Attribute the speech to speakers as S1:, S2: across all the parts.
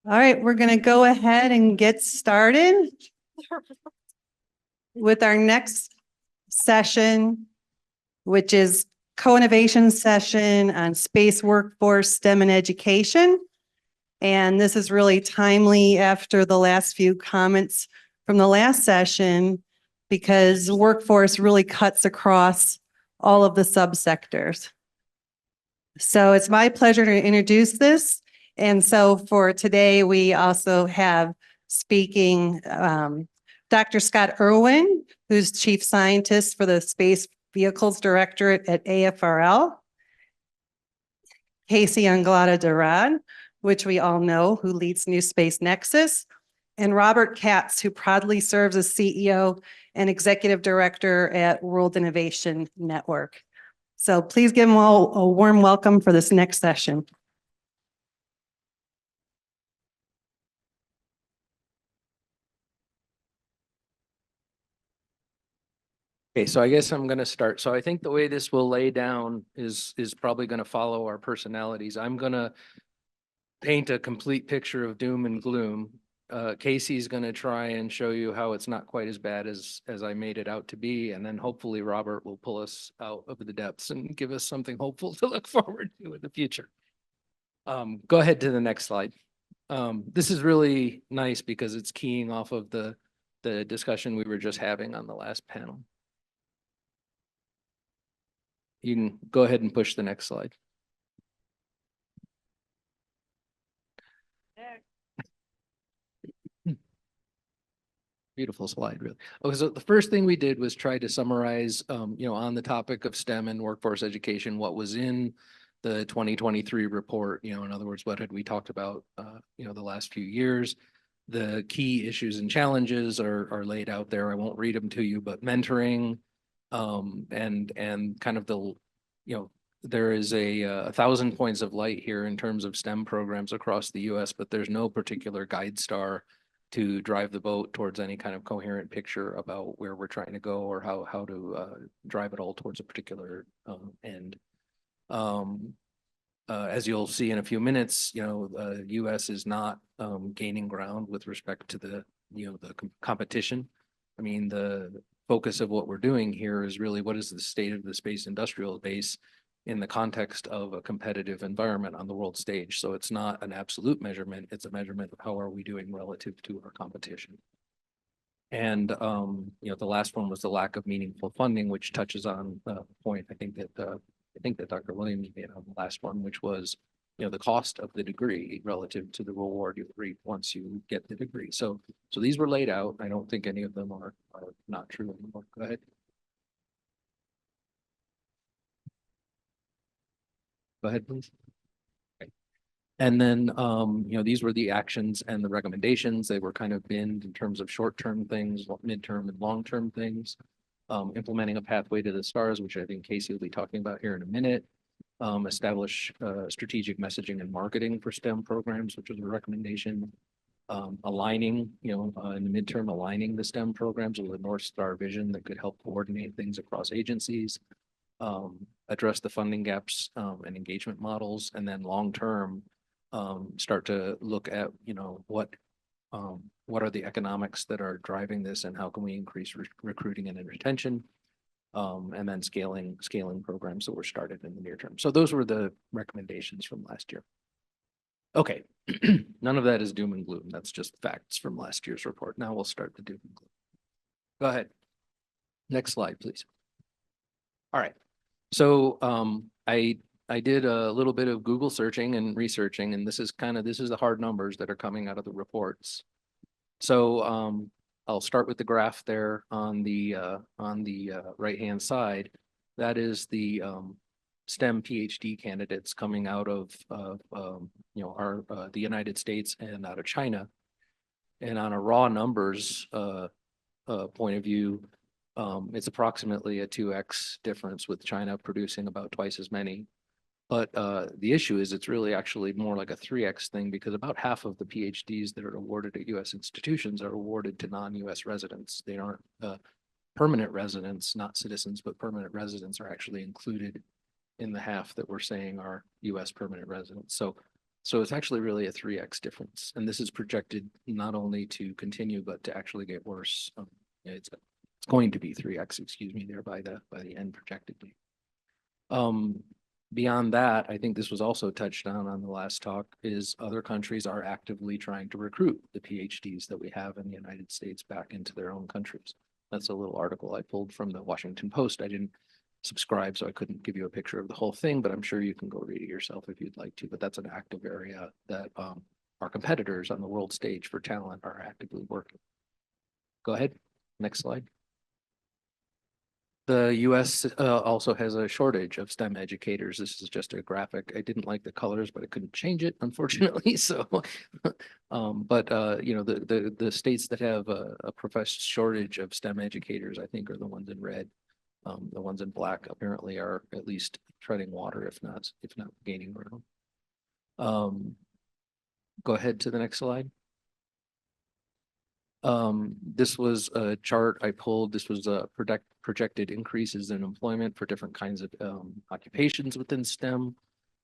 S1: All right, we're going to go ahead and get started with our next session, which is co-innovation session on space workforce, STEM and education. And this is really timely after the last few comments from the last session, because workforce really cuts across all of the subsectors. So it's my pleasure to introduce this. And so for today, we also have speaking Dr. Scott Erwin, who's Chief Scientist for the Space Vehicles Directorate at AFRL. Casey Anglada DeRaad, which we all know, who leads NewSpace Nexus. And Robert Katz, who proudly serves as CEO and Executive Director at World Innovation Network. So please give them all a warm welcome for this next session.
S2: Okay, so I guess I'm going to start. So I think the way this will lay down is probably going to follow our personalities. I'm going to paint a complete picture of doom and gloom. Casey's going to try and show you how it's not quite as bad as I made it out to be. And then hopefully Robert will pull us out of the depths and give us something hopeful to look forward to in the future. Go ahead to the next slide. This is really nice because it's keying off of the discussion we were just having on the last panel. You can go ahead and push the next slide. Beautiful slide, really. Okay, so the first thing we did was try to summarize, on the topic of STEM and workforce education, what was in the 2023 report. In other words, what had we talked about, the last few years. The key issues and challenges are laid out there. I won't read them to you, but mentoring, and kind of the, there is a 1,000 points of light here in terms of STEM programs across the US, but there's no particular guide star to drive the boat towards any kind of coherent picture about where we're trying to go or how to drive it all towards a particular end. As you'll see in a few minutes, US is not gaining ground with respect to the competition. I mean, the focus of what we're doing here is really what is the state of the space industrial base in the context of a competitive environment on the world stage. So it's not an absolute measurement, it's a measurement of how are we doing relative to our competition. And the last one was the lack of meaningful funding, which touches on the point I think that Dr. Williams made on the last one, which was the cost of the degree relative to the reward you reap once you get the degree. So these were laid out. I don't think any of them are not true anymore. Go ahead. Go ahead, please. Okay. And then, these were the actions and the recommendations. They were kind of binned in terms of short-term things, midterm and long-term things. Implementing a pathway to the stars, which I think Casey will be talking about here in a minute. Establish strategic messaging and marketing for STEM programs, which was a recommendation. Aligning, in the midterm, aligning the STEM programs with a North Star vision that could help coordinate things across agencies. Address the funding gaps and engagement models, and then long-term start to look at, what are the economics that are driving this and how can we increase recruiting and retention, and then scaling programs that were started in the near term. So those were the recommendations from last year. Okay, none of that is doom and gloom. That's just facts from last year's report. Now we'll start the doom and gloom. Go ahead. Next slide, please. All right. So I did a little bit of Google searching and researching, and this is the hard numbers that are coming out of the reports. So I'll start with the graph there on the right-hand side. That is the STEM PhD candidates coming out of the United States and out of China. And on a raw numbers point of view, it's approximately a 2x difference, with China producing about twice as many. But the issue is it's really actually more like a 3x thing, because about half of the PhDs that are awarded at US institutions are awarded to non-US residents. They aren't permanent residents, not citizens, but permanent residents are actually included in the half that we're saying are US permanent residents. So So it's actually really a 3x difference. And this is projected not only to continue, but to actually get worse. It's going to be 3x, excuse me, there by the end projected date. Beyond that, I think this was also touched on the last talk, is other countries are actively trying to recruit the PhDs that we have in the United States back into their own countries. That's a little article I pulled from the Washington Post. I didn't subscribe, so I couldn't give you a picture of the whole thing, but I'm sure you can go read it yourself if you'd like to. But that's an active area that our competitors on the world stage for talent are actively working. Go ahead, next slide. The US also has a shortage of STEM educators. This is just a graphic. I didn't like the colors, but I couldn't change it, unfortunately. So, you know, the states that have a professed shortage of STEM educators, I think, are the ones in red. The ones in black apparently are at least treading water, if not gaining ground. Go ahead to the next slide. This was a chart I pulled. This was projected increases in employment for different kinds of occupations within STEM.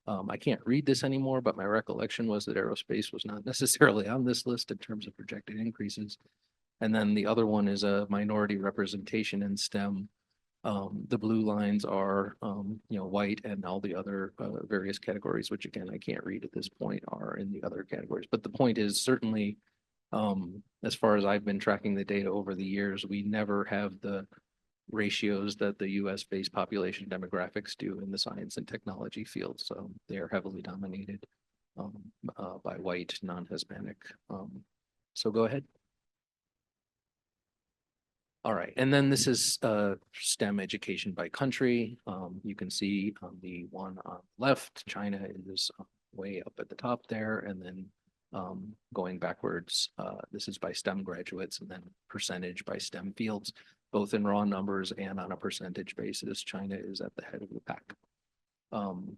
S2: I can't read this anymore, but my recollection was that aerospace was not necessarily on this list in terms of projected increases. And then the other one is a minority representation in STEM. The blue lines are, you know, white, and all the other various categories, which again, I can't read at this point, are in the other categories. But the point is certainly, as far as I've been tracking the data over the years, we never have the ratios that the US-based population demographics do in the science and technology field. So they are heavily dominated by white, non-Hispanic. So go ahead. All right, and then this is STEM education by country. You can see on the one on the left, China is way up at the top there, and then going backwards, this is by STEM graduates, and then percentage by STEM fields, both in raw numbers and on a percentage basis. China is at the head of the pack. On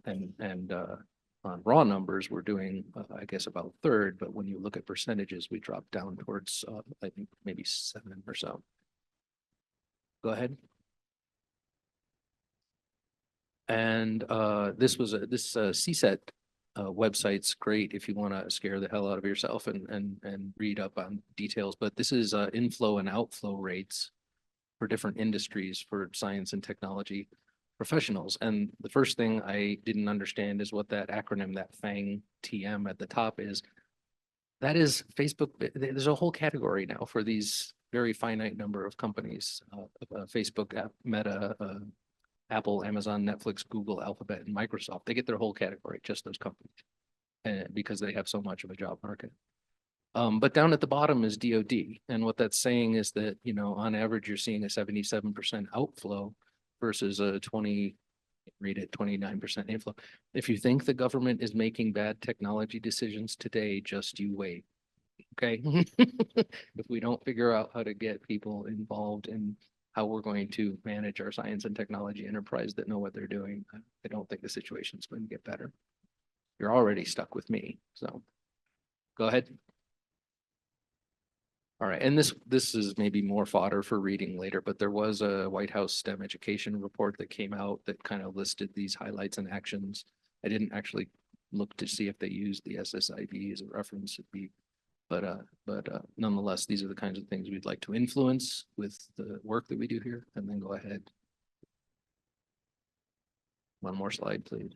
S2: raw numbers, we're doing, I guess, about third, but when you look at percentages, we drop down towards, I think, maybe 7 or so. Go ahead. And this CSET website's great if you want to scare the hell out of yourself and read up on details. But this is inflow and outflow rates for different industries for science and technology professionals. And the first thing I didn't understand is what that acronym, that FANG TM at the top is. That is Facebook. There's a whole category now for these very finite number of companies, Facebook, Meta, Apple, Amazon, Netflix, Google, Alphabet, and Microsoft. They get their whole category, just those companies, because they have so much of a job market. But down at the bottom is DoD. And what that's saying is that, you know, on average, you're seeing a 77% outflow versus a 29% inflow. If you think the government is making bad technology decisions today, just you wait. Okay. If we don't figure out how to get people involved in how we're going to manage our science and technology enterprise that know what they're doing, I don't think the situation is going to get better. You're already stuck with me. So go ahead. All right, and this is maybe more fodder for reading later, but there was a White House STEM education report that came out that kind of listed these highlights and actions. I didn't actually look to see if they used the SSIB as a reference. But nonetheless, these are the kinds of things we'd like to influence with the work that we do here. And then go ahead. One more slide, please.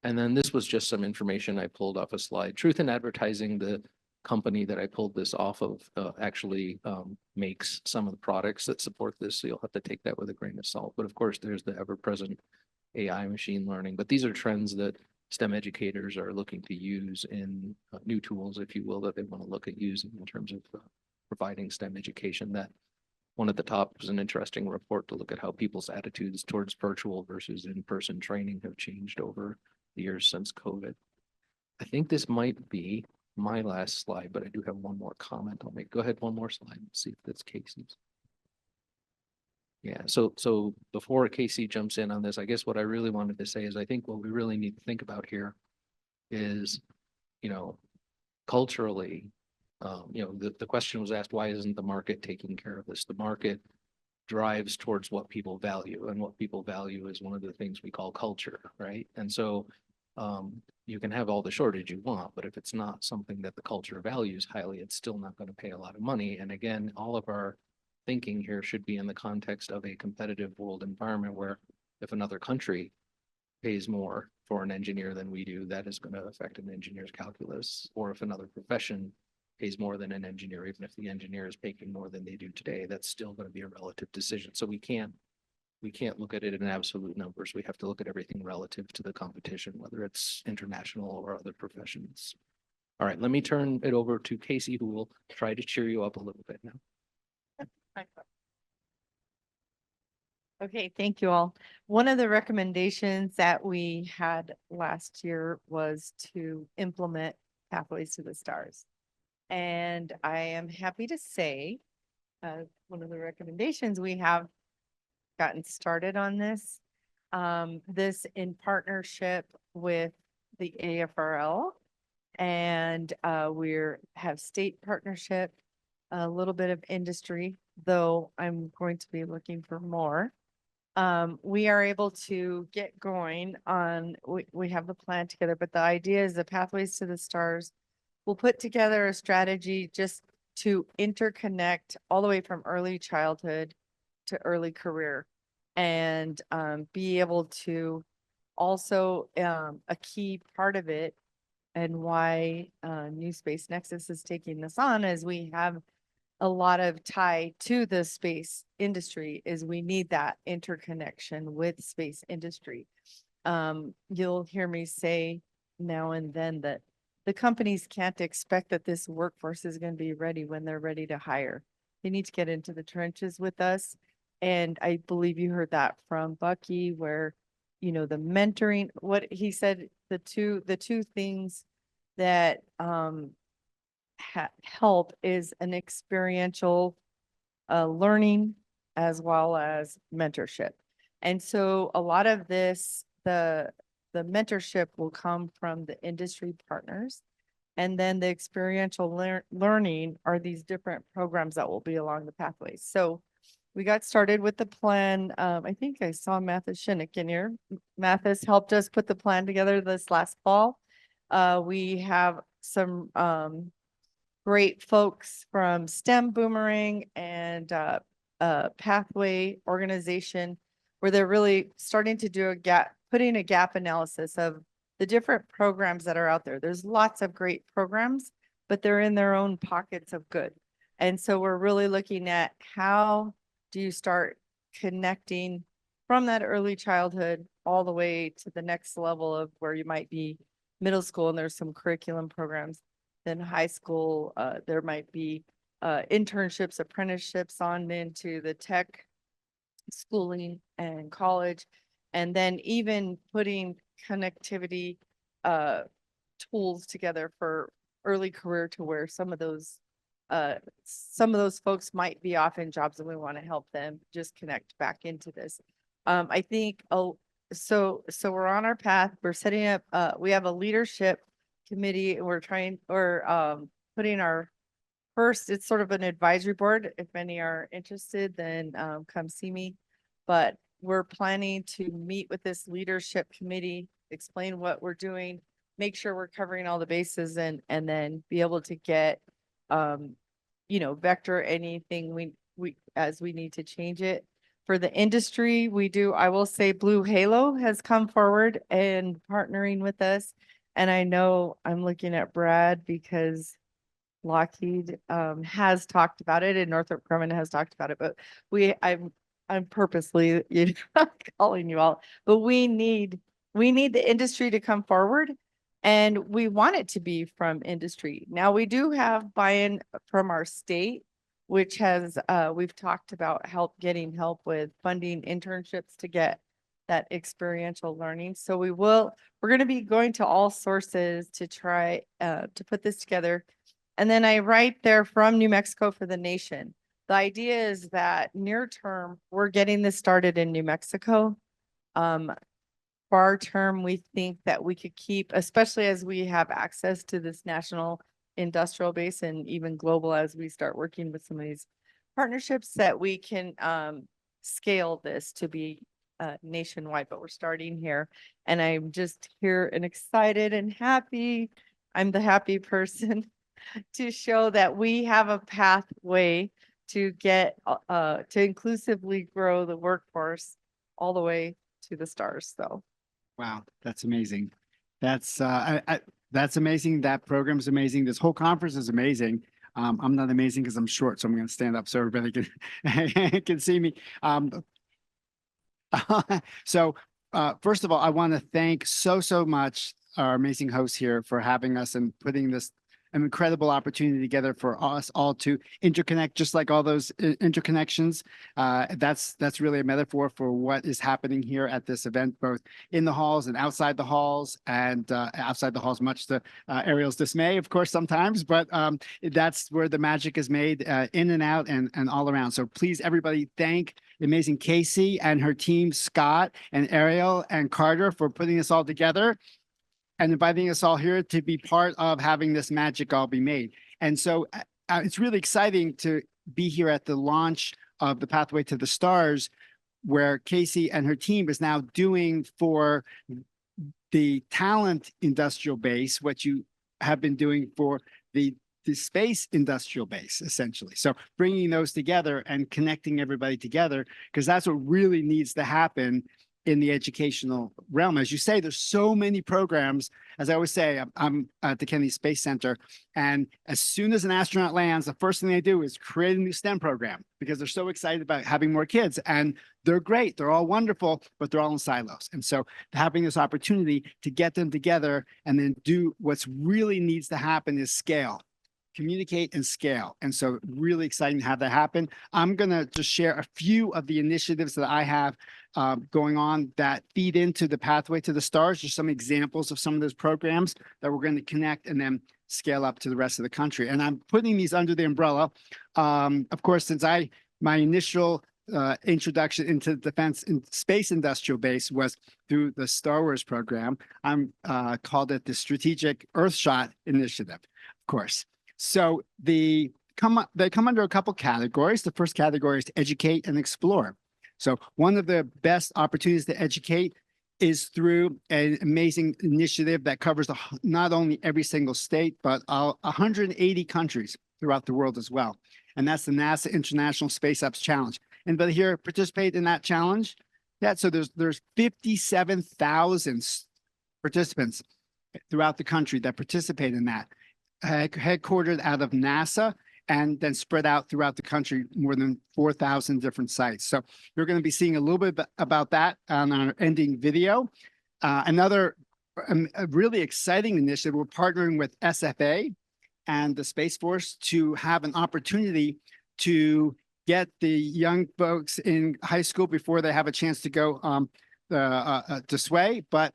S2: And then this was just some information I pulled off a slide. Truth in Advertising, the company that I pulled this off of, actually makes some of the products that support this. So you'll have to take that with a grain of salt. But of course, there's the ever-present AI machine learning. But these are trends that STEM educators are looking to use in new tools, if you will, that they want to look at using in terms of providing STEM education. That one at the top was an interesting report to look at how people's attitudes towards virtual versus in-person training have changed over the years since COVID. I think this might be my last slide, but I do have one more comment I'll make. Go ahead, one more slide, see if that's Casey's. Yeah, so before Casey jumps in on this, I guess what I really wanted to say is I think what we really need to think about here is, you know, culturally, you know, the question was asked, why isn't the market taking care of this? The market drives towards what people value, and what people value is one of the things we call culture, right? And so You can have all the shortage you want, but if it's not something that the culture values highly, it's still not going to pay a lot of money. And again, all of our thinking here should be in the context of a competitive world environment where if another country pays more for an engineer than we do, that is going to affect an engineer's calculus. Or if another profession pays more than an engineer, even if the engineer is making more than they do today, that's still going to be a relative decision. So we can't look at it in absolute numbers. We have to look at everything relative to the competition, whether it's international or other professions. All right, let me turn it over to Casey, who will try to cheer you up a little bit now.
S3: Okay, thank you all. One of the recommendations that we had last year was to implement Pathways to the Stars. And I am happy to say, one of the recommendations we have gotten started on this. This in partnership with the AFRL, and we're have state partnership, a little bit of industry, though I'm going to be looking for more. We are able to get going on, we have the plan together, but the idea is the Pathways to the Stars. We'll put together a strategy just to interconnect all the way from early childhood to early career, and be able to also, a key part of it and why NewSpace Nexus is taking this on is we have a lot of tie to the space industry is we need that interconnection with space industry. You'll hear me say now and then that the companies can't expect that this workforce is going to be ready when they're ready to hire. They need to get into the trenches with us. And I believe you heard that from Bucky, where, you know, the mentoring, what he said, the two things that help is an experiential learning as well as mentorship. And so a lot of this, the mentorship will come from the industry partners. And then the experiential learning are these different programs that will be along the pathways. So we got started with the plan. I think I saw Mathis Shinnick in here. Mathis helped us put the plan together this last fall. We have some great folks from STEM Boomerang and Pathway organization, where they're really starting to do putting a gap analysis of the different programs that are out there. There's lots of great programs, but they're in their own pockets of good. And so we're really looking at how do you start connecting from that early childhood all the way to the next level of where you might be middle school, and there's some curriculum programs. Then high school, there might be internships, apprenticeships on into the tech schooling and college, and then even putting connectivity tools together for early career to where some of those folks might be off in jobs and we want to help them just connect back into this. I think, so we're on our path. We're setting up, we have a leadership committee, and we're putting our first, it's sort of an advisory board. If any are interested, then come see me. But we're planning to meet with this leadership committee, explain what we're doing, make sure we're covering all the bases, and then be able to get, you know, vector anything we as we need to change it. For the industry, I will say Blue Halo has come forward and partnering with us. And I know I'm looking at Brad because Lockheed has talked about it and Northrop Grumman has talked about it, but I'm purposely, you know, calling you all, but we need the industry to come forward, and we want it to be from industry. Now we do have buy-in from our state, which has, we've talked about getting help with funding internships to get that experiential learning. So we're going to be going to all sources to try to put this together. And then I write there from New Mexico for the nation. The idea is that near term, we're getting this started in New Mexico. Far term, we think that we could keep, especially as we have access to this national industrial base and even global as we start working with some of these partnerships, that we can scale this to be nationwide, but we're starting here. And I'm just here and excited and happy. I'm the happy person to show that we have a pathway to get, to inclusively grow the workforce all the way to the stars. So
S4: Wow, that's amazing. That's amazing. That program's amazing. This whole conference is amazing. I'm not amazing because I'm short, so I'm going to stand up so everybody can can see me. So first of all, I want to thank so much our amazing hosts here for having us and putting this an incredible opportunity together for us all to interconnect, just like all those interconnections. That's really a metaphor for what is happening here at this event, both in the halls and outside the halls, and outside the halls, much to Ariel's dismay, of course, sometimes, but that's where the magic is made, in and out and all around. So please, everybody, thank the amazing Casey and her team, Scott and Ariel and Carter, for putting this all together and inviting us all here to be part of having this magic all be made. And so it's really exciting to be here at the launch of the Pathway to the Stars, where Casey and her team is now doing for the talent industrial base what you have been doing for the space industrial base, essentially. So bringing those together and connecting everybody together, because that's what really needs to happen in the educational realm. As you say, there's so many programs. As I always say, I'm at the Kennedy Space Center, and as soon as an astronaut lands, the first thing they do is create a new STEM program because they're so excited about having more kids, and they're great. They're all wonderful, but they're all in silos. And so having this opportunity to get them together and then do what's really needs to happen is scale. Communicate and scale. And so really exciting to have that happen. I'm going to just share a few of the initiatives that I have going on that feed into the Pathway to the Stars. Just some examples of some of those programs that we're going to connect and then scale up to the rest of the country. And I'm putting these under the umbrella. Of course, since my initial introduction into defense and space industrial base was through the Star Wars program, I'm called it the Strategic Earthshot Initiative, of course. So they come under a couple categories. The first category is to educate and explore. So one of the best opportunities to educate is through an amazing initiative that covers not only every single state, but 180 countries throughout the world as well. And that's the NASA International Space Apps Challenge. Anybody here participate in that challenge? Yeah, so there's 57,000 participants throughout the country that participate in that. Headquartered out of NASA and then spread out throughout the country, more than 4,000 different sites. So you're going to be seeing a little bit about that on our ending video. Another a really exciting initiative, we're partnering with SFA and the Space Force to have an opportunity to get the young folks in high school before they have a chance to go to SWAY, but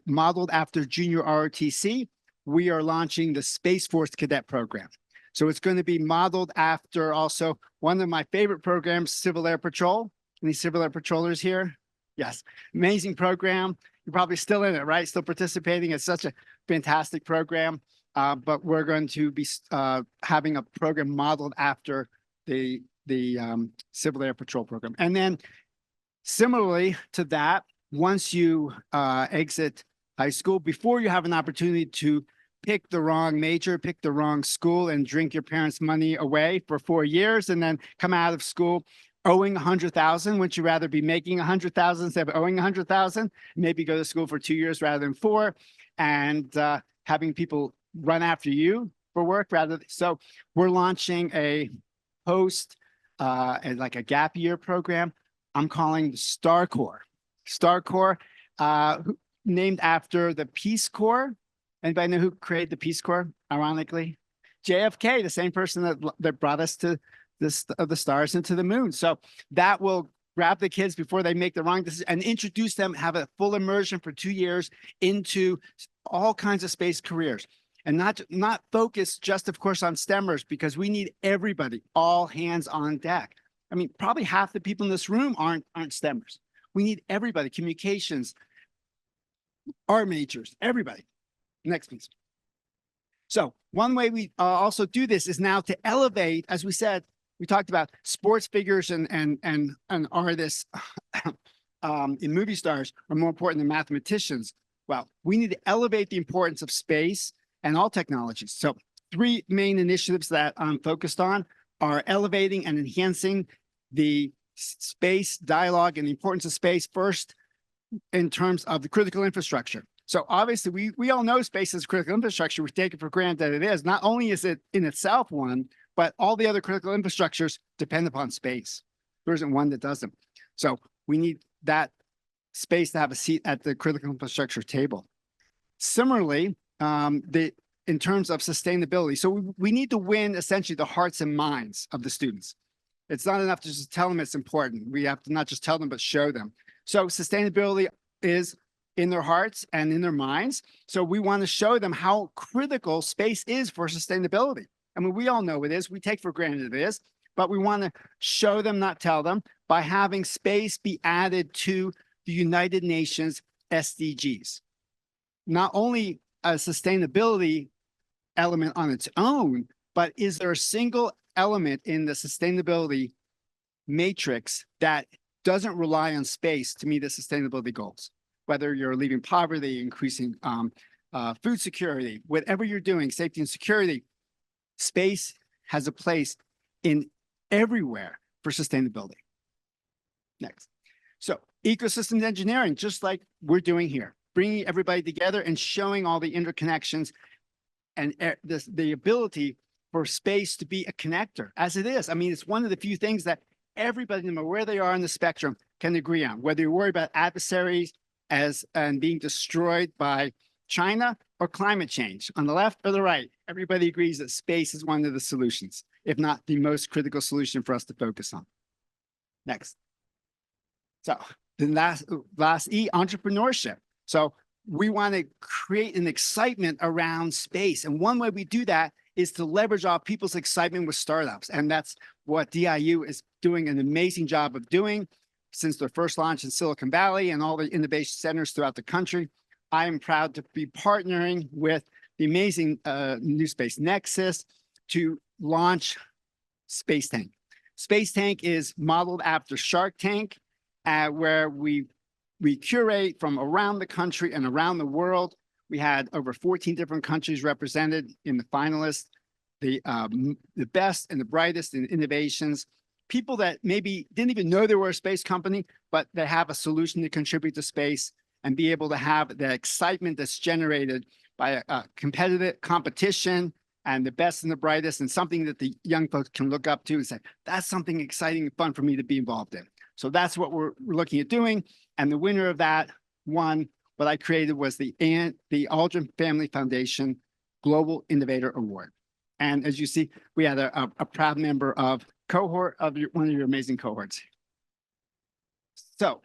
S4: modeled after junior ROTC. We are launching the Space Force Cadet Program. So it's going to be modeled after also one of my favorite programs, Civil Air Patrol. Any Civil Air Patrollers here? Yes, amazing program. You're probably still in it, right? Still participating. It's such a fantastic program. But we're going to be having a program modeled after the Civil Air Patrol program. And then similarly to that, once you exit high school, before you have an opportunity to pick the wrong major, pick the wrong school, and drink your parents' money away for 4 years, and then come out of school owing 100,000. Would you rather be making 100,000 instead of owing 100,000? Maybe go to school for 2 years rather than 4, and having people run after you for work rather. So we're launching a post, like a gap year program. I'm calling Star Corps. Star Corps, named after the Peace Corps. Anybody know who created the Peace Corps, ironically? JFK, the same person that brought us to the stars and to the moon. So that will grab the kids before they make the wrong decision and introduce them, have a full immersion for 2 years into all kinds of space careers. And not focus just, of course, on STEMers, because we need everybody, all hands on deck. I mean, probably half the people in this room aren't STEMers. We need everybody, communications, art majors, everybody. Next, please. So one way we also do this is now to elevate, as we said, we talked about sports figures and artists in movie stars are more important than mathematicians. Well, we need to elevate the importance of space and all technologies. So 3 main initiatives that I'm focused on are elevating and enhancing the space dialogue and the importance of space first in terms of the critical infrastructure. So obviously we all know space is critical infrastructure. We take it for granted that it is. Not only is it in itself one, but all the other critical infrastructures depend upon space. There isn't one that doesn't. So we need that space to have a seat at the critical infrastructure table. Similarly, in terms of sustainability, so we need to win essentially the hearts and minds of the students. It's not enough to just tell them it's important. We have to not just tell them, but show them. So sustainability is in their hearts and in their minds. So we want to show them how critical space is for sustainability. I mean, we all know it is. We take for granted it is, but we want to show them, not tell them, by having space be added to the United Nations SDGs. Not only a sustainability element on its own, but is there a single element in the sustainability matrix that doesn't rely on space to meet the sustainability goals? Whether you're relieving poverty, increasing food security, whatever you're doing, safety and security, space has a place in everywhere for sustainability. Next. So ecosystem engineering, just like we're doing here, bringing everybody together and showing all the interconnections and the ability for space to be a connector, as it is. I mean, it's one of the few things that everybody, no matter where they are on the spectrum, can agree on, whether you're worried about adversaries and being destroyed by China or climate change. On the left or the right, everybody agrees that space is one of the solutions, if not the most critical solution for us to focus on. Next. So the last E, entrepreneurship. So we want to create an excitement around space. And one way we do that is to leverage off people's excitement with startups. And that's what DIU is doing an amazing job of doing since their first launch in Silicon Valley and all the innovation centers throughout the country. I am proud to be partnering with the amazing NewSpace Nexus to launch Space Tank. Space Tank is modeled after Shark Tank, where we curate from around the country and around the world. We had over 14 different countries represented in the finalists, the best and the brightest in innovations, people that maybe didn't even know they were a space company, but they have a solution to contribute to space and be able to have the excitement that's generated by a competitive competition and the best and the brightest, and something that the young folks can look up to and say, that's something exciting and fun for me to be involved in. So that's what we're looking at doing. And the winner of that one, what I created was the Aldrin Family Foundation Global Innovator Award. And as you see, we had a proud member of cohort of one of your amazing cohorts. So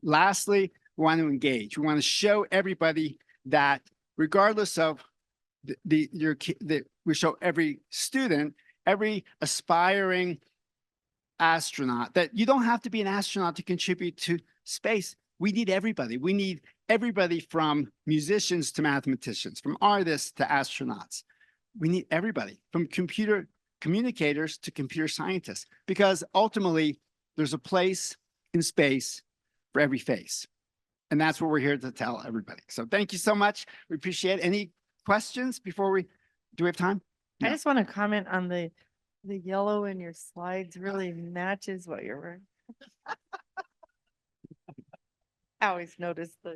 S4: lastly, we want to engage. We want to show everybody that regardless of we show every student, every aspiring astronaut, that you don't have to be an astronaut to contribute to space. We need everybody. We need everybody from musicians to mathematicians, from artists to astronauts. We need everybody, from computer communicators to computer scientists, because ultimately there's a place in space for every face. And that's what we're here to tell everybody. So thank you so much. We appreciate it. Any questions before do we have time?
S3: I
S4: No.
S3: just want to comment on the yellow in your slides really matches what you're wearing. I always notice the,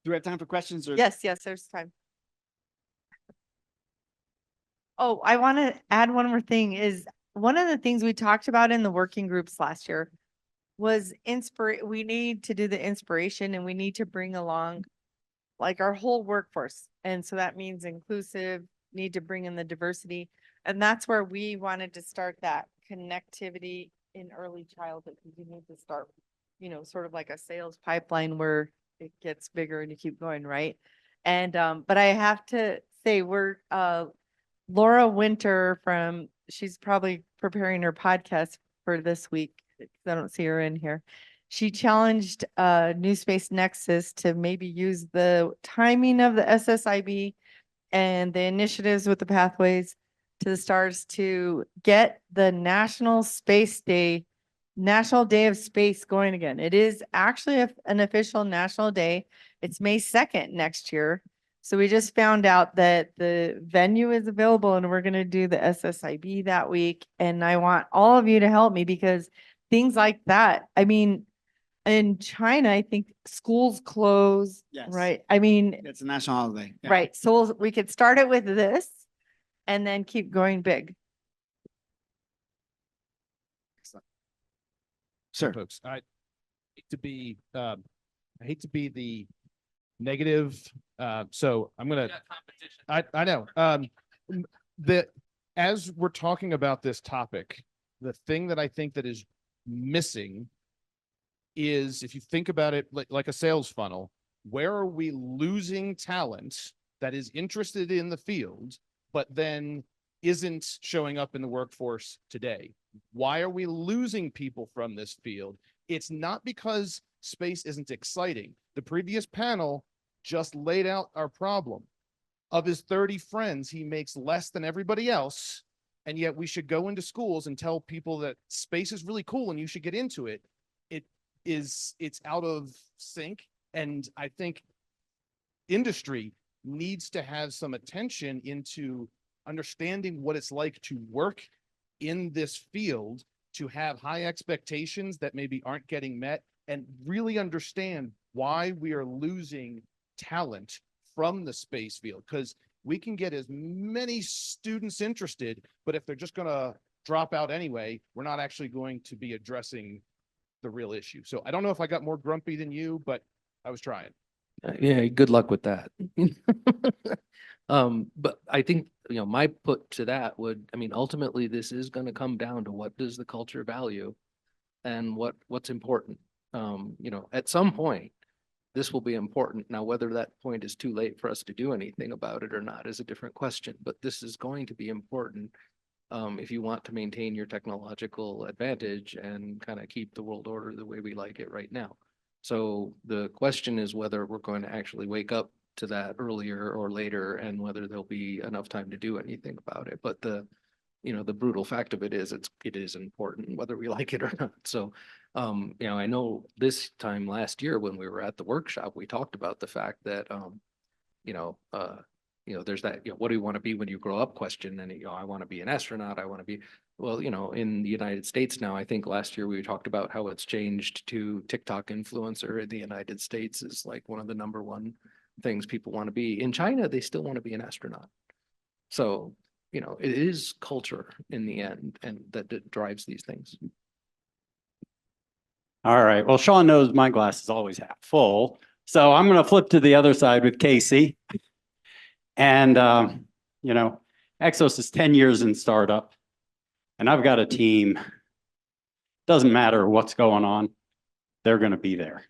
S4: Do we have time for questions? Or?
S3: yes, there's time. Oh, I want to add one more thing is one of the things we talked about in the working groups last year was we need to do the inspiration and we need to bring along like our whole workforce. And so that means inclusive, need to bring in the diversity. And that's where we wanted to start that connectivity in early childhood, because you need to start, sort of like a sales pipeline where it gets bigger and you keep going, right? And, but I have to say we're, Laura Winter she's probably preparing her podcast for this week. I don't see her in here. She challenged NewSpace Nexus to maybe use the timing of the SSIB and the initiatives with the pathways to the stars to get the National Space Day National Day of Space going again. It is actually an official national day. It's May 2nd next year. So we just found out that the venue is available and we're going to do the SSIB that week. And I want all of you to help me because things like that, I mean, in China, I think schools close,
S4: Yes.
S3: right? I mean,
S4: It's a national holiday. Yeah.
S3: right. So we could start it with this and then keep going big.
S4: Sure.
S5: Folks, I hate to be the negative, so I'm gonna, I know, as we're talking about this topic, the thing that I think that is missing is, if you think about it like a sales funnel, where are we losing talent that is interested in the field, but then isn't showing up in the workforce today? Why are we losing people from this field? It's not because space isn't exciting. The previous panel just laid out our problem. Of his 30 friends, he makes less than everybody else. And yet we should go into schools and tell people that space is really cool and you should get into it. It's out of sync. And I think industry needs to have some attention into understanding what it's like to work in this field, to have high expectations that maybe aren't getting met, and really understand why we are losing talent from the space field. Because we can get as many students interested, but if they're just going to drop out anyway, we're not actually going to be addressing the real issue. So I don't know if I got more grumpy than you, but I was trying.
S2: Yeah, good luck with that. But I think, my put to that would, ultimately this is going to come down to what does the culture value and what's important. At some point, this will be important. Now, whether that point is too late for us to do anything about it or not is a different question, but this is going to be important if you want to maintain your technological advantage and kind of keep the world order the way we like it right now. So the question is whether we're going to actually wake up to that earlier or later, and whether there'll be enough time to do anything about it. But the brutal fact of it is it is important whether we like it or not. So, I know this time last year when we were at the workshop, we talked about the fact that, there's that, what do you want to be when you grow up question? And, I want to be an astronaut. I want to be, well, in the United States now, I think last year we talked about how it's changed to TikTok influencer in the United States is like one of the number one things people want to be. In China, they still want to be an astronaut. So, it is culture in the end, and that drives these things.
S6: All right. Well, Sean knows my glass is always half full. So I'm going to flip to the other side with Casey. And, Exos is 10 years in startup. And I've got a team. Doesn't matter what's going on. They're going to be there.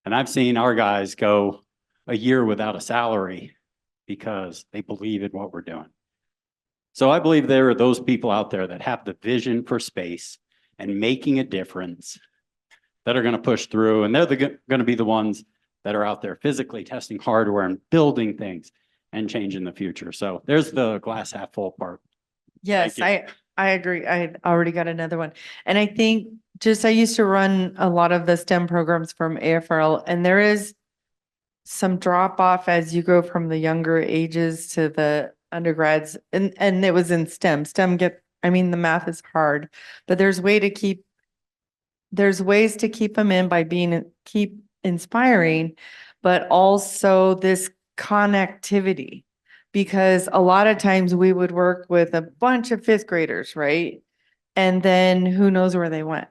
S6: And I've seen our guys go a year without a salary because they believe in what we're doing. So I believe there are those people out there that have the vision for space and making a difference that are going to push through. And they're going to be the ones that are out there physically testing hardware and building things and changing the future. So there's the glass half full part.
S3: Yes,
S6: Thank
S3: I agree. I already got another one. And I think I used to run a lot of the STEM programs from AFRL, and there is some drop off as you go from the younger ages to the undergrads. And it was in STEM. The math is hard, but there's ways to keep them in by keep inspiring, but also this connectivity. Because a lot of times we would work with a bunch of fifth graders, right? And then who knows where they went.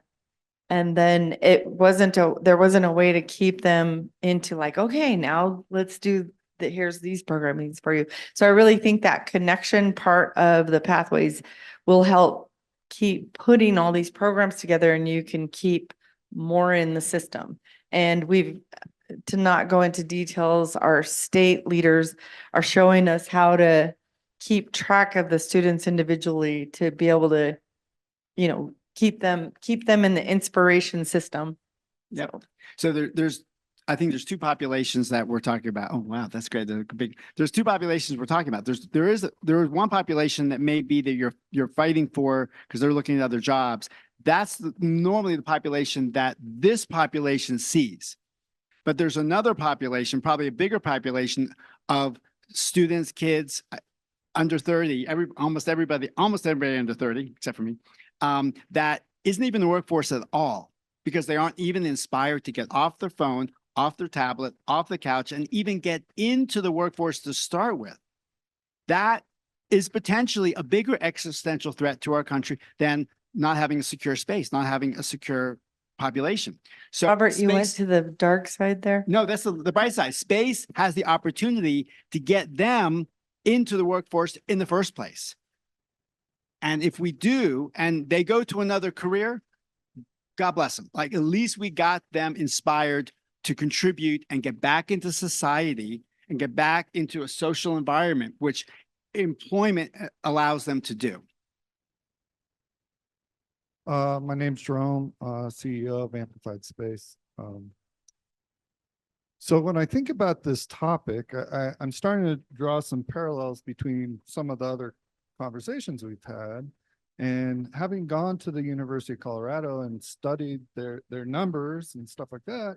S3: And then there wasn't a way to keep them into like, okay, now let's do here's these programmings for you. So I really think that connection part of the pathways will help keep putting all these programs together, and you can keep more in the system. And to not go into details, our state leaders are showing us how to keep track of the students individually to be able to, keep them in the inspiration system.
S4: Yep. So I think there's two populations that we're talking about. Oh, wow, that's great. There's two populations we're talking about. There is one population that may be that you're fighting for because they're looking at other jobs. That's normally the population that this population sees. But there's another population, probably a bigger population of students, kids under 30, almost everybody under 30, except for me, that isn't even in the workforce at all because they aren't even inspired to get off their phone, off their tablet, off the couch, and even get into the workforce to start with. That is potentially a bigger existential threat to our country than not having a secure space, not having a secure population. So
S3: Robert, you went
S4: space-
S3: to the dark side there?
S4: No, that's the bright side. Space has the opportunity to get them into the workforce in the first place. And if we do, and they go to another career, God bless them. Like at least we got them inspired to contribute and get back into society and get back into a social environment, which employment allows them to do.
S7: My name's Jerome, CEO of Amplified Space. So when I think about this topic, I'm starting to draw some parallels between some of the other conversations we've had. And having gone to the University of Colorado and studied their numbers and stuff like that,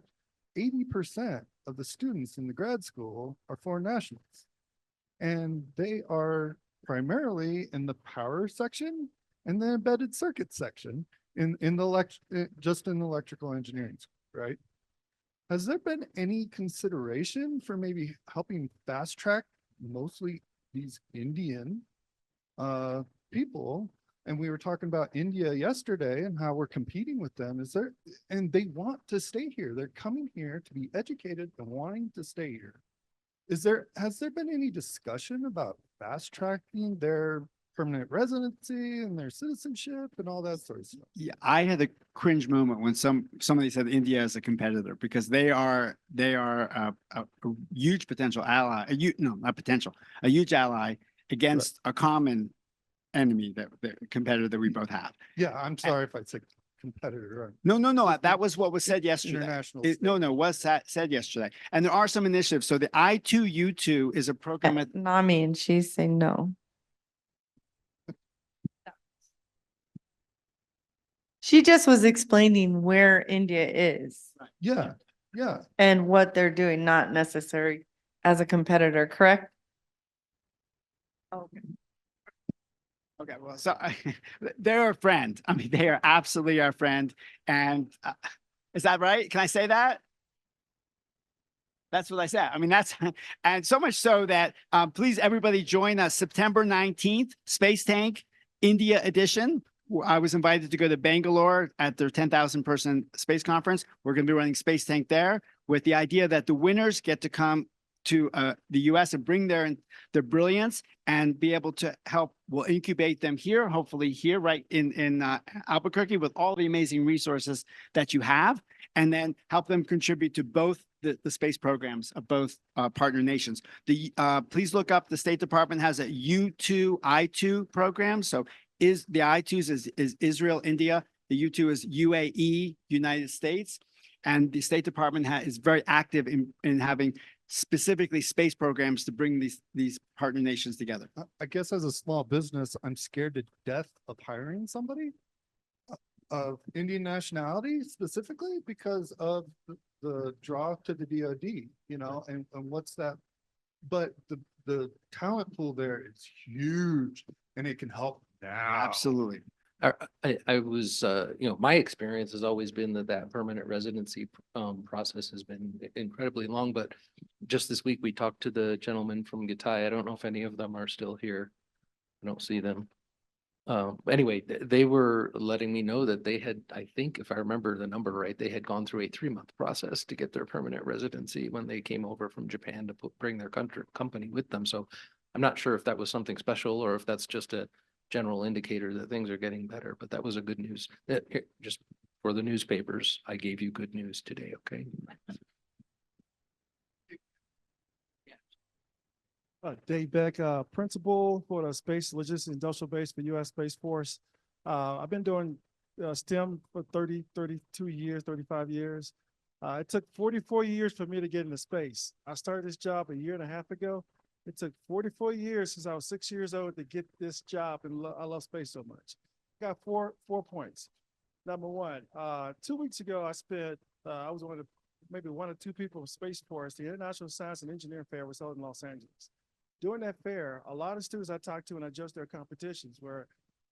S7: 80% of the students in the grad school are foreign nationals. And they are primarily in the power section and the embedded circuit section in the just in electrical engineering, right? Has there been any consideration for maybe helping fast track mostly these Indian people? And we were talking about India yesterday and how we're competing with them. And they want to stay here. They're coming here to be educated and wanting to stay here. Has there been any discussion about fast tracking their permanent residency and their citizenship and all that sort of stuff?
S4: Yeah, I had a cringe moment when somebody said India is a competitor because they are a huge potential ally, a huge ally against a common enemy, the competitor that we both have.
S7: Yeah, I'm sorry if I said competitor.
S4: No, that was what was said yesterday.
S7: International.
S4: Was said yesterday. And there are some initiatives. So the I2U2 is a program at
S3: Nami, and she's saying no. She just was explaining where India is
S7: Yeah,
S3: and what they're doing, not necessary as a competitor, correct? Okay.
S4: Okay, well, so they're a friend. I mean, they are absolutely our friend. And is that right? Can I say that? That's what I said. I mean, and so much so that please, everybody join us September 19th, Space Tank India edition. I was invited to go to Bangalore at their 10,000 person space conference. We're going to be running Space Tank there with the idea that the winners get to come to the US and bring their brilliance and be able to help. We'll incubate them here, hopefully here, right in Albuquerque with all the amazing resources that you have, and then help them contribute to both the space programs of both partner nations. Please look up, the State Department has a U2 I2 program. So the I2s is Israel, India. The U2 is UAE, United States. And the State Department is very active in having specifically space programs to bring these partner nations together.
S7: I guess as a small business, I'm scared to death of hiring somebody of Indian nationality specifically because of the draw to the DoD, and what's that? But the talent pool there is huge and it can help now.
S4: Absolutely.
S2: I was, my experience has always been that permanent residency process has been incredibly long, but just this week we talked to the gentleman from Gitai. I don't know if any of them are still here. I don't see them. Anyway, they were letting me know that they had, I think, if I remember the number right, they had gone through a 3-month process to get their permanent residency when they came over from Japan to bring their company with them. So I'm not sure if that was something special or if that's just a general indicator that things are getting better, but that was a good news. Just for the newspapers, I gave you good news today, okay?
S8: Dave Beck, principal for the Space Logistics Industrial Base for U.S. Space Force. I've been doing STEM for 32 years, 35 years. It took 44 years for me to get into space. I started this job a year and a half ago. It took 44 years since I was 6 years old to get this job, and I love space so much. Got four points. Number one, 2 weeks ago, I was one of maybe one or two people from Space Force. The International Science and Engineering Fair was held in Los Angeles. During that fair, a lot of students I talked to and I judged their competitions were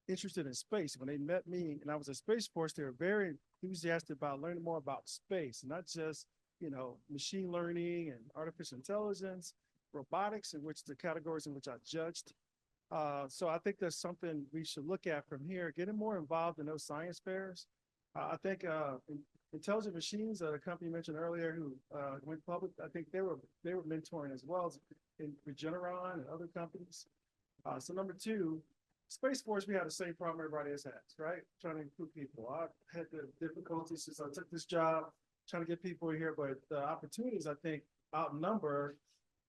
S8: interested in space. When they met me and I was at Space Force, they were very enthusiastic about learning more about space, not just, machine learning and artificial intelligence, robotics, in which the categories in which I judged. So I think that's something we should look at from here, getting more involved in those science fairs. I think Intelligent Machines, a company mentioned earlier who went public, I think they were mentoring as well as in Regeneron and other companies. So number two, Space Force, we had the same problem everybody else has, right? Trying to recruit people. I've had the difficulties since I took this job, trying to get people in here, but the opportunities, I think, outnumber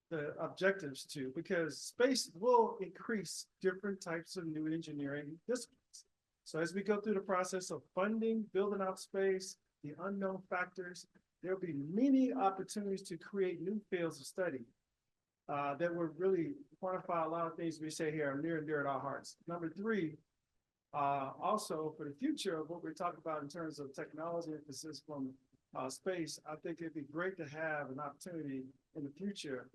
S8: the objectives too, because space will increase different types of new engineering disciplines. So as we go through the process of funding, building out space, the unknown factors, there'll be many opportunities to create new fields of study that will really quantify a lot of things we say here are near and dear to our hearts. Number three, also for the future of what we're talking about in terms of technology emphasis from space, I think it'd be great to have an opportunity in the future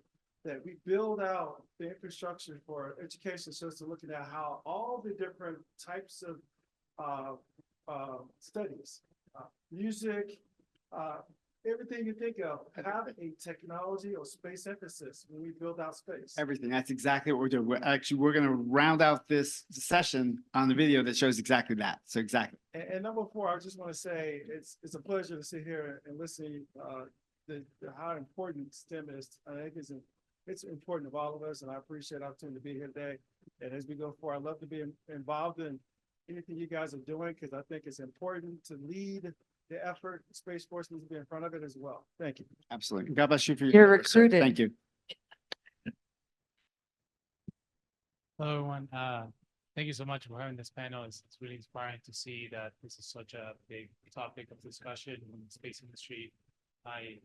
S8: that we build out the infrastructure for education system, looking at how all the different types of studies, music, everything you think of, have a technology or space emphasis when we build out space.
S4: Everything. That's exactly what we're doing. We're going to round out this session on the video that shows exactly that. So exactly.
S8: And number four, I just want to say it's a pleasure to sit here and listen to how important STEM is. I think it's important to all of us, and I appreciate the opportunity to be here today. And as we go forward, I'd love to be involved in anything you guys are doing, because I think it's important to lead the effort. Space Force needs to be in front of it as well. Thank you.
S4: Absolutely. God bless you for your.
S3: You're
S4: service, sir.
S3: recruited.
S4: Thank you.
S9: Hello, everyone. Thank you so much for having this panel. It's really inspiring to see that this is such a big topic of discussion in the space industry. I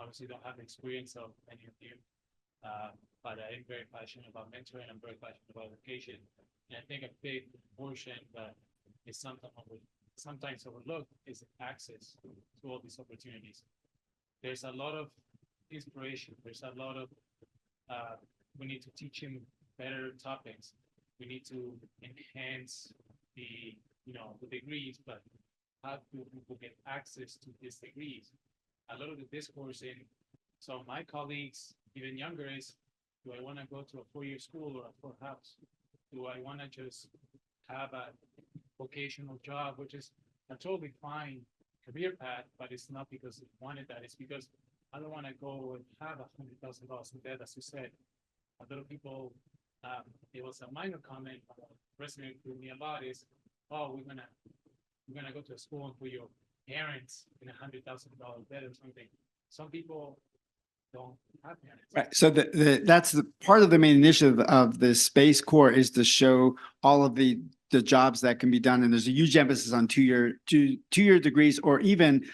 S9: obviously don't have the experience of many of you, but I am very passionate about mentoring. I'm very passionate about education. And I think a big portion that is sometimes overlooked is access to all these opportunities. There's a lot of inspiration. There's a lot of, we need to teach him better topics. We need to enhance the degrees, but how do people get access to these degrees? A lot of the discourse in some of my colleagues, even younger, is, do I want to go to a 4-year school or a 4-house? Do I want to just have a vocational job, which is a totally fine career path, but it's not because I wanted that. It's because I don't want to go and have $100,000 in debt, as you said. A lot of people, it was a minor comment, resonated with me a lot is, oh, we're gonna go to a school and put your parents in $100,000 debt or something. Some people don't have parents.
S4: Right. So that's the part of the main initiative of the Space Corps is to show all of the jobs that can be done. And there's a huge emphasis on two-year degrees, or even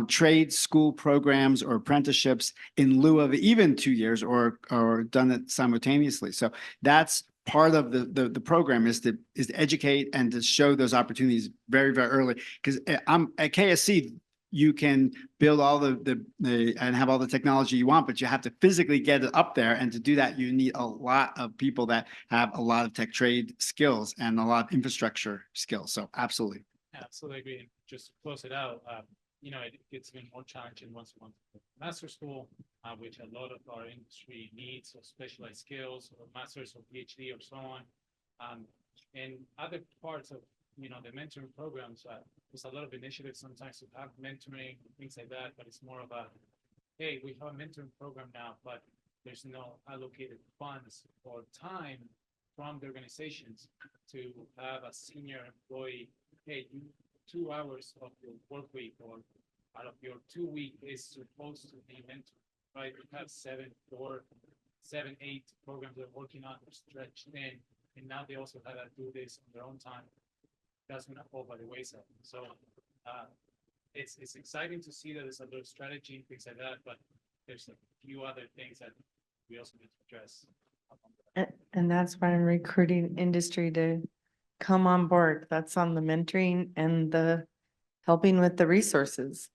S4: trade school programs or apprenticeships in lieu of even 2 years, or done it simultaneously. So that's part of the program, is to educate and to show those opportunities very, very early. Because I'm at KSC, you can build all the and have all the technology you want, but you have to physically get it up there. And to do that, you need a lot of people that have a lot of tech trade skills and a lot of infrastructure skills. So absolutely.
S9: Absolutely agree. And just to close it out, it gets even more challenging once you want to go to master's school, which a lot of our industry needs, or specialized skills, or master's or PhD or so on. And other parts of, the mentoring programs, there's a lot of initiatives sometimes to have mentoring, things like that, but it's more of a, hey, we have a mentoring program now, but there's no allocated funds or time from the organizations to have a senior employee, hey, 2 hours of your work week or out of your 2 week is supposed to be mentored, right? We have 7, 8 programs they're working on, they're stretched in, and now they also have to do this on their own time. That's going to fall by the wayside. So it's exciting to see that there's a little strategy and things like that, but there's a few other things that we also need to address.
S3: And that's why I'm recruiting industry to come on board. That's on the mentoring and the helping with the resources.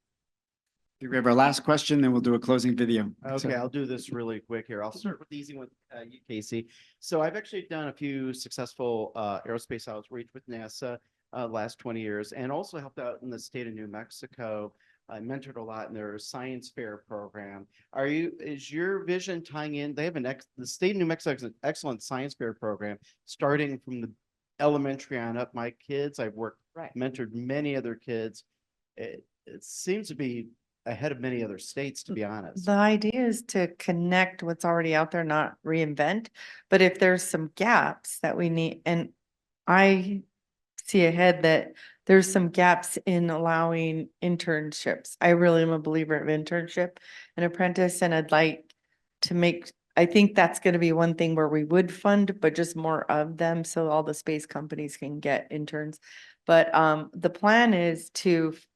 S4: We have our last question, then we'll do a closing video.
S10: Okay, I'll do this really quick here. I'll start with the easy one, you, Casey. So I've actually done a few successful aerospace outreach with NASA last 20 years, and also helped out in the state of New Mexico. I mentored a lot in their science fair program. Is your vision tying in? They have the state of New Mexico has an excellent science fair program, starting from the elementary on up. My kids, I've mentored many other kids. It seems to be ahead of many other states, to be honest.
S3: The idea is to connect what's already out there, not reinvent. But if there's some gaps that we need, and I see ahead that there's some gaps in allowing internships. I really am a believer of internship and apprentice, and I'd like to I think that's going to be one thing where we would fund, but just more of them so all the space companies can get interns. But the plan is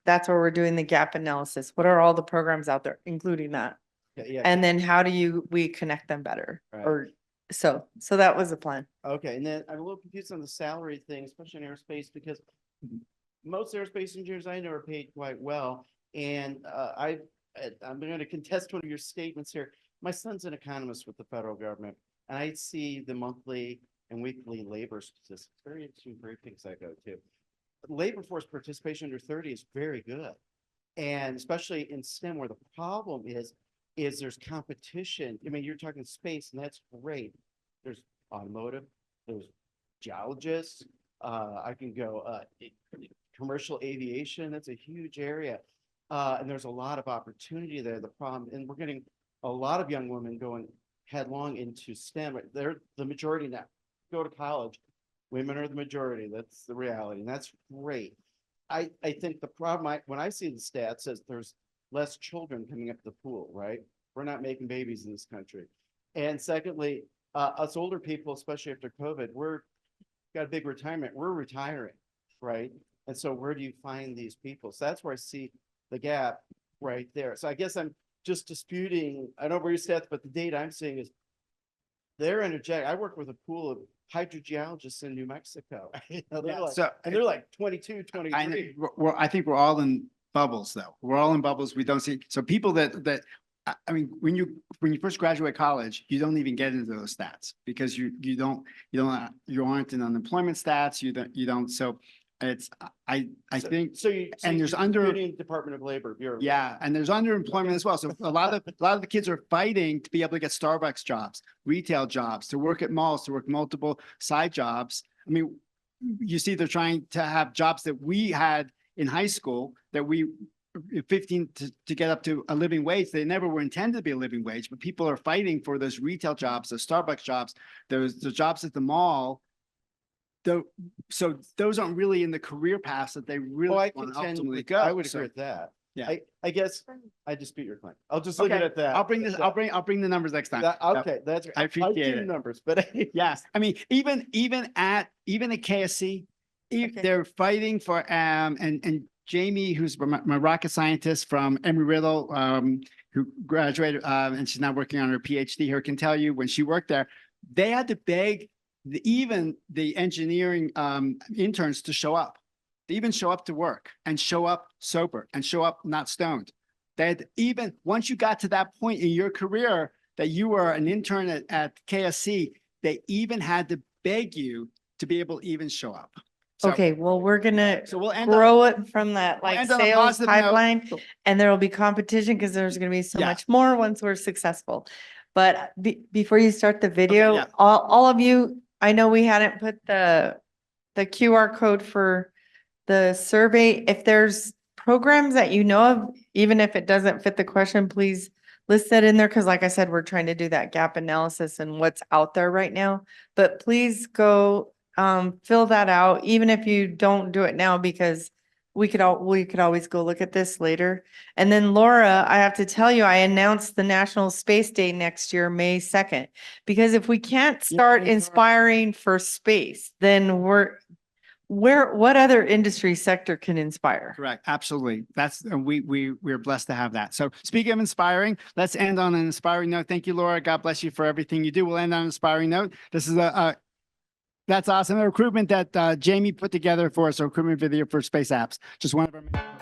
S3: that's where we're doing the gap analysis. What are all the programs out there, including that?
S10: Yeah.
S3: And then how do we connect them better?
S10: Right.
S3: Or so that was the plan.
S10: Okay, and then I'm a little confused on the salary thing, especially in aerospace, because most aerospace engineers I know are paid quite well. And I'm going to contest one of your statements here. My son's an economist with the federal government, and I see the monthly and weekly labor statistics. Very interesting briefings I go to. Labor force participation under 30 is very good. And especially in STEM, where the problem is there's competition. I mean, you're talking space, and that's great. There's automotive, there's geologists. I can go commercial aviation. That's a huge area. And there's a lot of opportunity there. The problem, and we're getting a lot of young women going headlong into STEM. They're the majority now. Go to college. Women are the majority. That's the reality. And that's great. I think the problem, when I see the stats, says there's less children coming up the pool, right? We're not making babies in this country. And secondly, us older people, especially after COVID, got a big retirement. We're retiring, right? And so where do you find these people? So that's where I see the gap right there. So I guess I'm just disputing, I don't know where your stats, but the data I'm seeing is they're energetic. I work with a pool of hydrogeologists in New Mexico. They're like 22, 23.
S4: I think we're all in bubbles, though. We're all in bubbles. We don't see, so people that I mean, when you first graduate college, you don't even get into those stats because you aren't in unemployment stats. You don't. So it's, I think, and there's
S10: Department of Labor Bureau.
S4: Yeah, and there's underemployment as well. So a lot of the kids are fighting to be able to get Starbucks jobs, retail jobs, to work at malls, to work multiple side jobs. I mean, you see, they're trying to have jobs that we had in high school that we 15 to get up to a living wage. They never were intended to be a living wage, but people are fighting for those retail jobs, those Starbucks jobs, the jobs at the mall. So those aren't really in the career paths that they really want to ultimately go.
S10: I would agree with that.
S4: Yeah.
S10: I guess I dispute your claim. I'll just leave it at that.
S4: I'll bring the numbers next time.
S10: Okay, that's
S4: I appreciate
S10: do
S4: it.
S10: numbers, but
S4: Yes, I mean, even at KSC,
S3: Okay.
S4: they're fighting for and Jamie, who's my rocket scientist from Embry-Riddle, who graduated and she's now working on her PhD here, can tell you when she worked there, they had to beg even the engineering interns to show up. They even show up to work and show up sober and show up not stoned. They had even once you got to that point in your career that you were an intern at KSC, they even had to beg you to be able to even show up. So,
S3: Okay, well, we're gonna
S4: so we'll end
S3: grow it from that
S4: we'll
S3: like
S4: end on a
S3: sales
S4: positive note.
S3: pipeline, and there will be competition because there's gonna be so
S4: Yeah.
S3: much more once we're successful. But before you start the video,
S4: yeah.
S3: all of you, I know we hadn't put the QR code for the survey. If there's programs that you know of, even if it doesn't fit the question, please list that in there. Cause like I said, we're trying to do that gap analysis and what's out there right now. But please go fill that out, even if you don't do it now, because we could always go look at this later. And then Laura, I have to tell you, I announced the National Space Day next year, May 2nd, because if we can't start inspiring for space, then what other industry sector can inspire?
S4: Correct. Absolutely. That's we're blessed to have that. So speaking of inspiring, let's end on an inspiring note. Thank you, Laura. God bless you for everything you do. We'll end on an inspiring note. This is That's awesome. A recruitment that Jamie put together for us, a recruitment video for Space Apps. Just one of our main programs.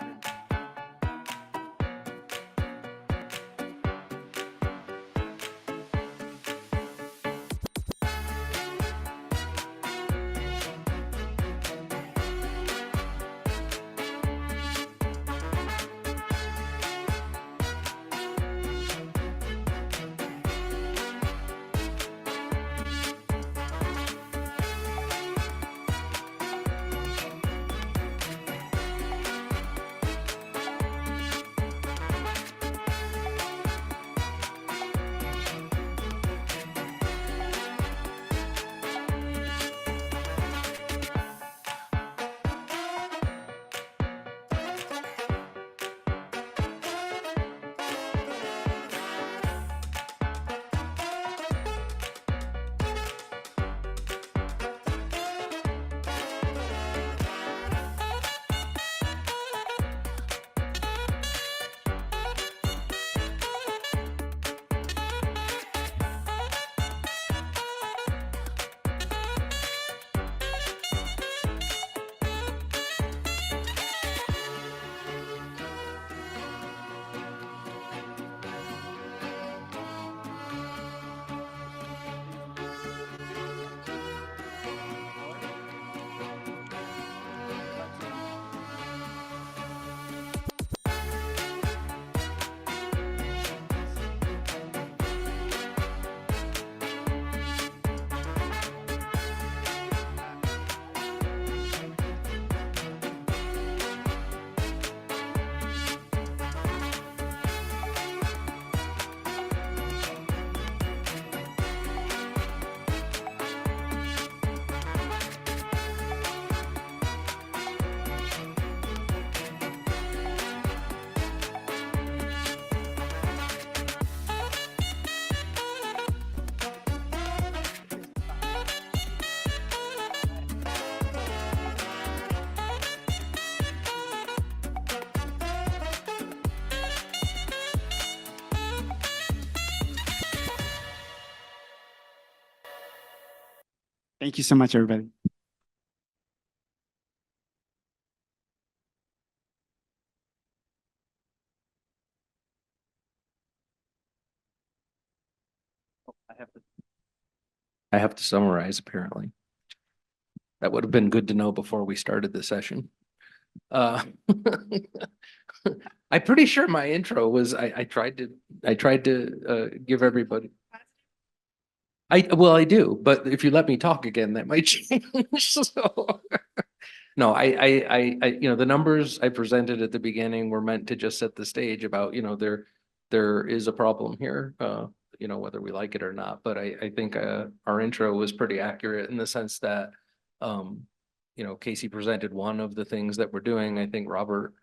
S4: Thank you so much, everybody.
S2: I have to summarize, apparently. That would have been good to know before we started the session. I'm pretty sure my intro was, I tried to give everybody. Well, I do, but if you let me talk again, that might change. So, no, the numbers I presented at the beginning were meant to just set the stage about, there is a problem here, whether we like it or not. But I think our intro was pretty accurate in the sense that, Casey presented one of the things that we're doing. I think Robert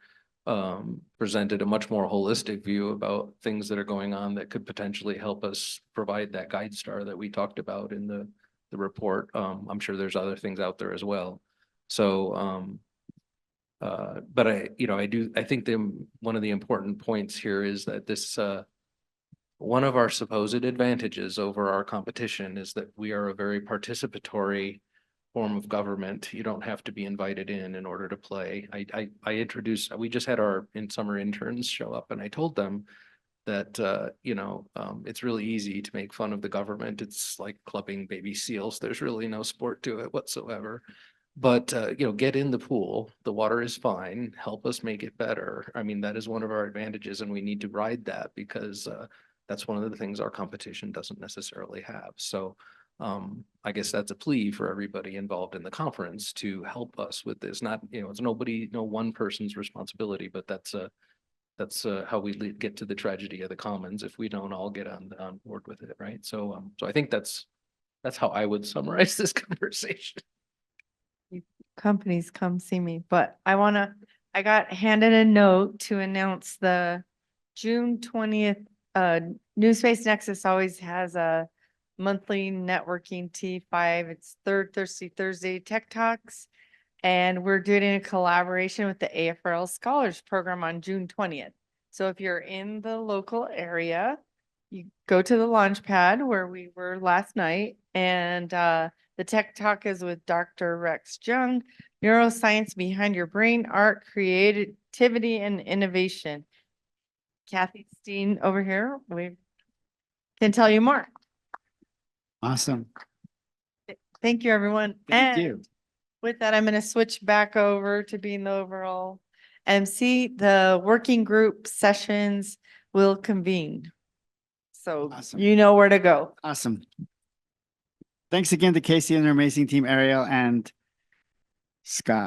S2: presented a much more holistic view about things that are going on that could potentially help us provide that guide star that we talked about in the report. I'm sure there's other things out there as well. So, but I think one of the important points here is that this, one of our supposed advantages over our competition is that we are a very participatory form of government. You don't have to be invited in order to play. We just had our summer interns show up, and I told them that, it's really easy to make fun of the government. It's like clubbing baby seals. There's really no sport to it whatsoever. But, get in the pool. The water is fine. Help us make it better. I mean, that is one of our advantages, and we need to ride that because that's one of the things our competition doesn't necessarily have. So I guess that's a plea for everybody involved in the conference to help us with this. Not, it's no one person's responsibility, but that's how we get to the tragedy of the commons if we don't all get on board with it, right? So I think that's how I would summarize this conversation.
S3: Companies come see me, but I got handed a note to announce the June 20th, NewSpace Nexus always has a monthly networking T5. It's third Thursday Tech Talks. And we're doing a collaboration with the AFRL Scholars Program on June 20th. So if you're in the local area, you go to the launch pad where we were last night, and The Tech Talk is with Dr. Rex Jung, Neuroscience Behind Your Brain, Art, Creativity, and Innovation. Kathy Steen over here, we can tell you more.
S4: Awesome.
S3: Thank you, everyone.
S4: Thank
S3: And
S4: you.
S3: with that, I'm going to switch back over to being the overall MC. The working group sessions will convene. So
S4: Awesome.
S3: you know where to go.
S4: Awesome. Thanks again to Casey and her amazing team, Ariel and Scott.